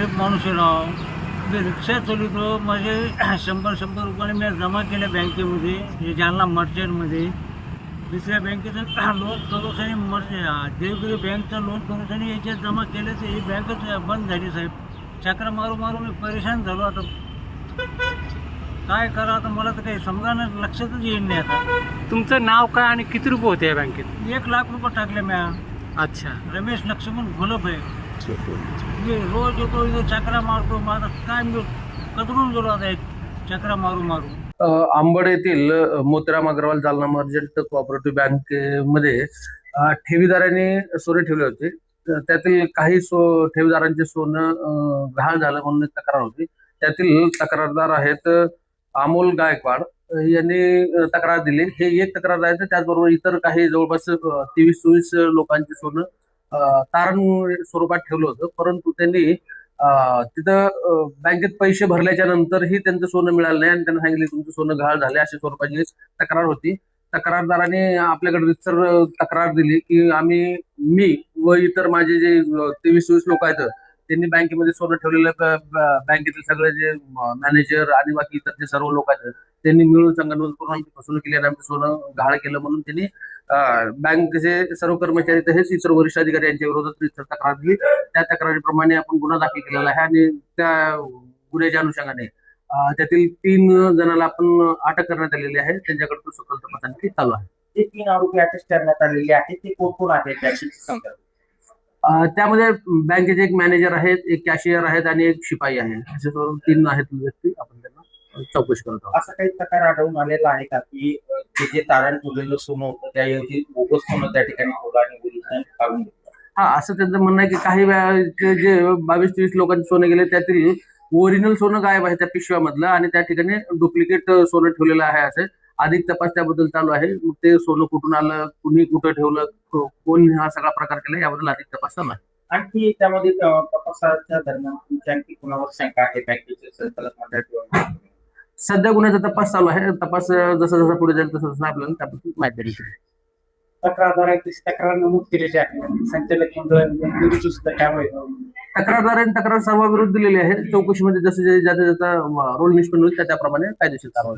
गरीब माणूस आहे राव. मी रिक्षा चालवतो. माझे 100 रुपयाने मी जमा केल्या बँकेमध्ये, हे जालना मर्चंटमध्ये. दुसऱ्या बँकेचं लोन करूनही देवगिरी बँकचं लोन करूनही याच्यात जमा केलं, तर ही बँकच बंद झाली साहेब. चक्र मारू मी परेशान झालो. आता काय करा, आता मला तर काही समजा लक्षातच येईल नाही. आता तुमचं नाव काय आणि किती रुपये होते या बँकेत? 1,00,000 टाकले म्या. अच्छा. रमेश लक्ष्मण घोलप आहे. मी रोज येतो इथे चक्रा मारतो. माझा काय मी कदरून गेलो आता एक चक्रा मारू. आंबड येथील मोतीराम अग्रवाल जालना मर्चंट कोऑपरेटिव्ह बँकेमध्ये ठेवीदारांनी सोने ठेवले होते. त्यातील काही ठेवीदारांचे सोनं गहाळ झालं म्हणून एक तक्रार होती. त्यातील तक्रारदार आहेत अमोल गायकवाड यांनी तक्रार दिली. हे एक तक्रार आहे. त्याचबरोबर इतर काही जवळपास 23-24 लोकांचे सोनं तारण स्वरूपात ठेवलं होतं. परंतु त्यांनी तिथं बँकेत पैसे भरल्याच्या नंतरही त्यांचं सोनं मिळालं नाही आणि त्यांना सांगितले तुमचं सोनं गहाळ झाले, अशा स्वरूपाची तक्रार होती. तक्रारदाराने आपल्याकडे रितसर तक्रार दिली की मी व इतर माझे जे 23-24 लोक आहेत त्यांनी बँकेमध्ये सोनं ठेवलेलं, बँकेतील सगळे जे मॅनेजर आणि बाकी इतर जे सर्व लोक आहेत त्यांनी मिळून संगणमत करून आमची फसवणूक केली आणि आमचं सोनं गहाळ केलं म्हणून त्यांनी बँकेचे सर्व कर्मचारी तसेच इतर वरिष्ठ अधिकारी यांच्या विरोधात तक्रार दिली. त्या तक्रारीप्रमाणे आपण गुन्हा दाखल केलेला आहे आणि त्या गुन्ह्याच्या अनुषंगाने त्यातील 3 जणांना आपण अटक करण्यात आलेली आहे. त्यांच्याकडून सखोल तपास आणखी चालू आहे. जे 3 आरोपी अटक करण्यात आलेले आहेत ते कोण आहेत त्याची सांगा. त्यामध्ये बँकेचे एक मॅनेजर आहेत, एक कॅशियर आहेत आणि एक शिपाई आहे. असे करून 3 आहेत व्यक्ती. आपण त्यांना चौकशी करत आहोत. असं काही प्रकार आढळून आलेला आहे का की ते जे तारण ठेवलेलं सोनं होतं त्याऐवजी बोगस सोनं त्या ठिकाणी ठेवलं आणि ओरिजिनल काढून घेतलं? हा, असं त्यांचं म्हणणं आहे की काही जे 22-23 लोकांचे सोनं गेले त्यातील ओरिजिनल सोनं गायब आहे त्या पिशव्यामधलं आणि त्या ठिकाणी डुप्लिकेट सोनं ठेवलेलं आहे. असे अधिक तपास त्याबद्दल चालू आहे. मग ते सोनं कुठून आलं, कुणी कुठं ठेवलं, कोण हा सगळा प्रकार केला याबद्दल अधिक तपास चालू आहे. आणखी त्यामध्ये तपासाच्या दरम्यान तुमच्या आणखी कुणावर शंका आहे बँकेचे संचालक मंडळ किंवा? सध्या गुन्ह्याचा तपास चालू आहे. तपास जसा पुढे जाईल तसं आपल्याला त्याबद्दल माहिती देईल. तक्रारदारांची तक्रार नमूद केलेली आहे. संचालक मंडळ सुद्धा त्यामुळे तक्रारदारांनी तक्रार सर्वांविरुद्ध दिलेली आहे. चौकशीमध्ये जसं ज्याचा रोल निष्पन्न होईल त्याप्रमाणे कायदेशीर कारवाई.